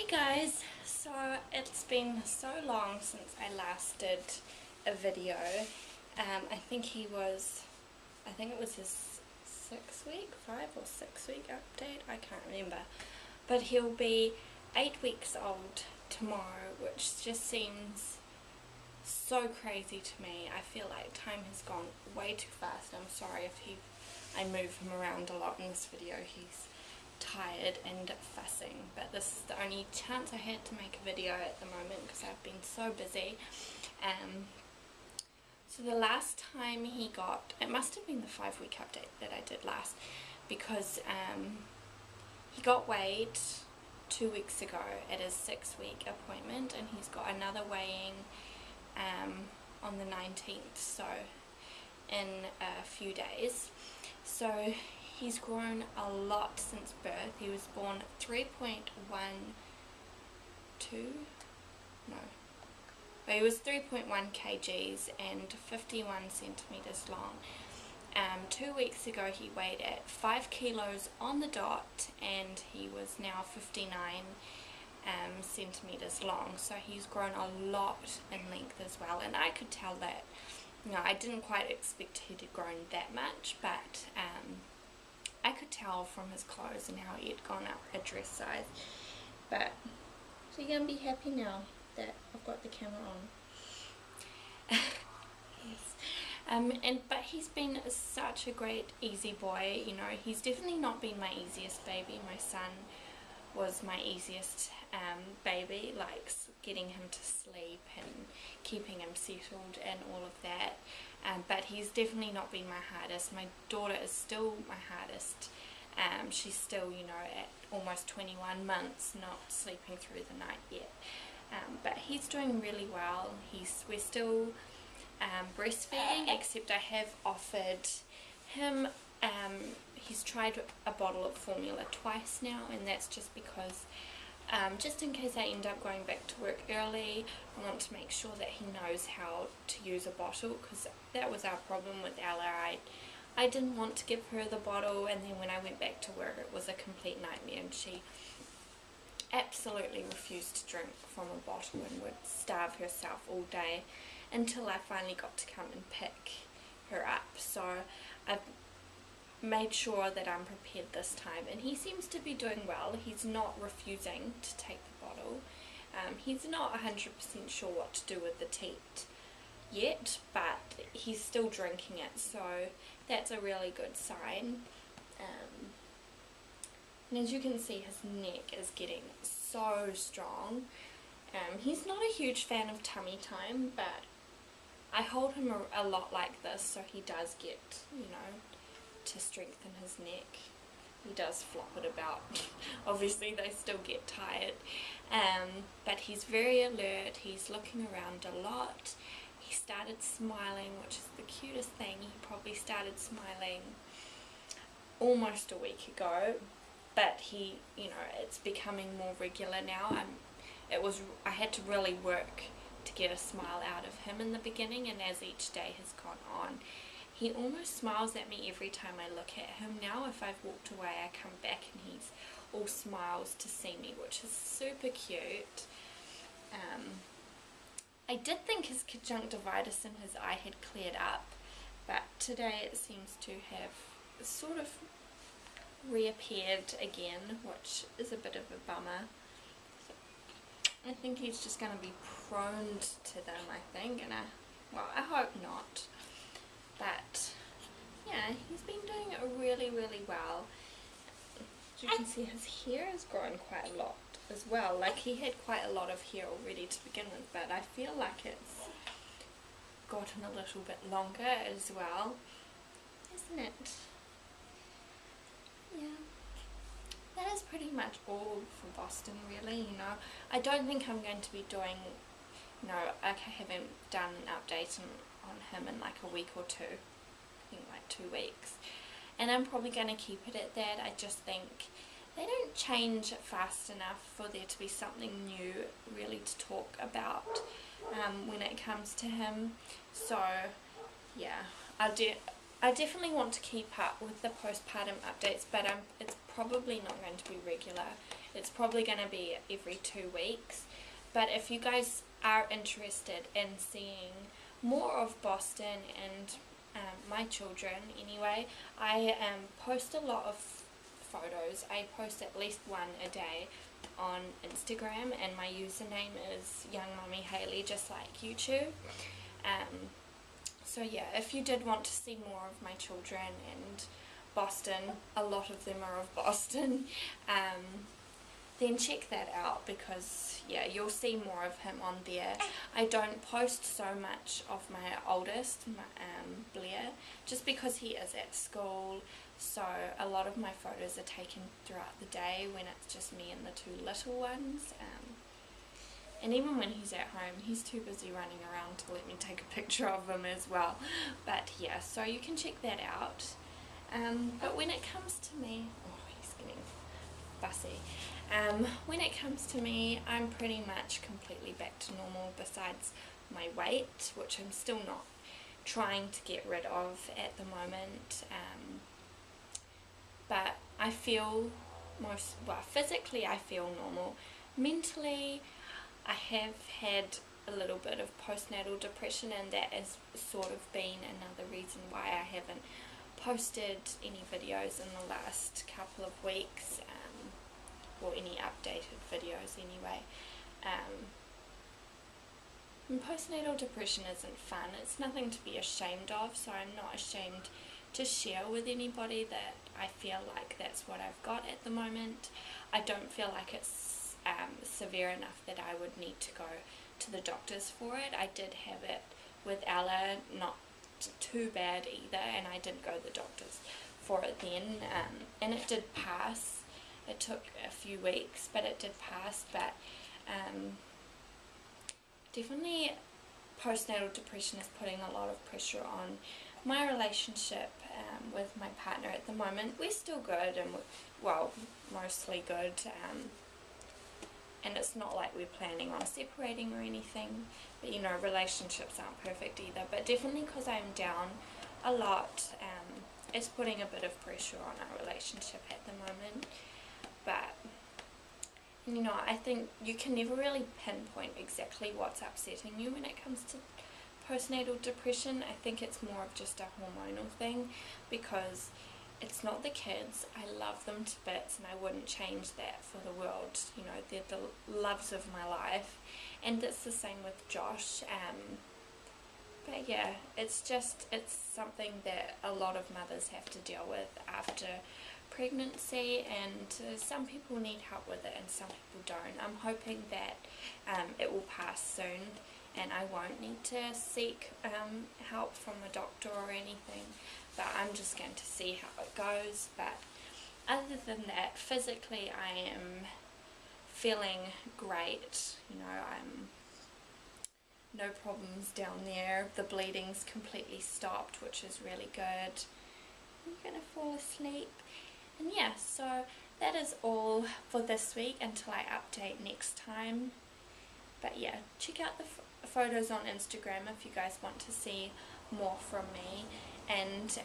Guys, so it's been so long since I last did a video. I think it was his 5 or 6 week update, I can't remember, but he'll be 8 weeks old tomorrow, which just seems so crazy to me. I feel like time has gone way too fast. I'm sorry if I move him around a lot in this video. He's tired and fussing, but this is the only chance I had to make a video at the moment because I've been so busy. So the last time he got, it must have been the 5 week update that I did last, because he got weighed 2 weeks ago at his 6 week appointment, and he's got another weighing on the 19th, so in a few days. So he's grown a lot since birth. He was born 3.12, he was 3.1 kgs and 51 centimeters long. 2 weeks ago he weighed at 5 kilos on the dot, and he was now 59 centimeters long, so he's grown a lot in length as well. And I could tell that, I didn't quite expect he'd grown that much, but I could tell from his clothes and how he had gone up a dress size. But so you're gonna be happy now that I've got the camera on. Yes. But he's been such a great easy boy. He's definitely not been my easiest baby. My son was my easiest baby, like getting him to sleep and keeping him settled and all of that. But he's definitely not been my hardest. My daughter is still my hardest. She's still, at almost 21 months, not sleeping through the night yet. But he's doing really well. We're still breastfeeding, except I have offered him, he's tried a bottle of formula twice now, and that's just because just in case I end up going back to work early, I want to make sure that he knows how to use a bottle, because that was our problem with Ella. I didn't want to give her the bottle, and then when I went back to work it was a complete nightmare, and she absolutely refused to drink from a bottle and would starve herself all day until I finally got to come and pick her up. So I've made sure that I'm prepared this time, and he seems to be doing well. He's not refusing to take the bottle. He's not 100% sure what to do with the teat yet, but he's still drinking it, so that's a really good sign. And as you can see, his neck is getting so strong. He's not a huge fan of tummy time, but I hold him a lot like this, so he does get, to strengthen his neck. He does flop it about. Obviously they still get tired, but he's very alert. He's looking around a lot. He started smiling, which is the cutest thing. He probably started smiling almost a week ago, but he, it's becoming more regular now. I had to really work to get a smile out of him in the beginning, and as each day has gone on, he almost smiles at me every time I look at him now. If I've walked away, I come back and he's all smiles to see me, which is super cute. I did think his conjunctivitis in his eye had cleared up, but today it seems to have sort of reappeared again, which is a bit of a bummer. So I think he's just going to be prone to them, I think, and I hope not. But yeah, he's been doing really, really well. As you can see, his hair has grown quite a lot as well. Like, he had quite a lot of hair already to begin with, but I feel like it's gotten a little bit longer as well, isn't it? Yeah, that is pretty much all for Boston, really. I don't think I'm going to be doing, I haven't done an update on him in like a week or two. I think like 2 weeks, and I'm probably going to keep it at that. I just think they don't change fast enough for there to be something new really to talk about when it comes to him. So yeah, I definitely want to keep up with the postpartum updates, but it's probably not going to be regular. it's probably going to be every 2 weeks. But if you guys are interested in seeing more of Boston and my children anyway, I post a lot of photos. I post at least one a day on Instagram, and my username is Young Mummy Hayley, just like YouTube. So yeah, if you did want to see more of my children and Boston, a lot of them are of Boston, then check that out, because yeah, you'll see more of him on there. I don't post so much of my oldest, Blair, just because he is at school, so a lot of my photos are taken throughout the day when it's just me and the 2 little ones. And even when he's at home, he's too busy running around to let me take a picture of him as well. But yeah, so you can check that out. But when it comes to me, oh, he's getting fussy. When it comes to me, I'm pretty much completely back to normal, besides my weight, which I'm still not trying to get rid of at the moment. But I feel physically I feel normal. Mentally, I have had a little bit of postnatal depression, and that has sort of been another reason why I haven't posted any videos in the last couple of weeks, or any updated videos anyway. And postnatal depression isn't fun. It's nothing to be ashamed of, so I'm not ashamed to share with anybody that I feel like that's what I've got at the moment. I don't feel like it's severe enough that I would need to go to the doctors for it. I did have it with Ella, not too bad either, and I didn't go to the doctors for it then, and it did pass. It took a few weeks, but it did pass. But definitely postnatal depression is putting a lot of pressure on my relationship with my partner at the moment. We're still good, and well, mostly good, and it's not like we're planning on separating or anything, but you know, relationships aren't perfect either. But definitely because I'm down a lot, it's putting a bit of pressure on our relationship at the moment. But you know, I think you can never really pinpoint exactly what's upsetting you when it comes to postnatal depression. I think it's more of just a hormonal thing, because it's not the kids. I love them to bits, and I wouldn't change that for the world. You know, they're the loves of my life, and it's the same with Josh. But yeah, it's something that a lot of mothers have to deal with after pregnancy, and some people need help with it and some people don't. I'm hoping that it will pass soon, and I won't need to seek help from a doctor or anything, but I'm just going to see how it goes. But other than that, physically I am feeling great. You know, I'm no problems down there. The bleeding's completely stopped, which is really good. I'm gonna fall asleep. And yeah, so that is all for this week until I update next time. But yeah, check out the photos on Instagram if you guys want to see more from me. And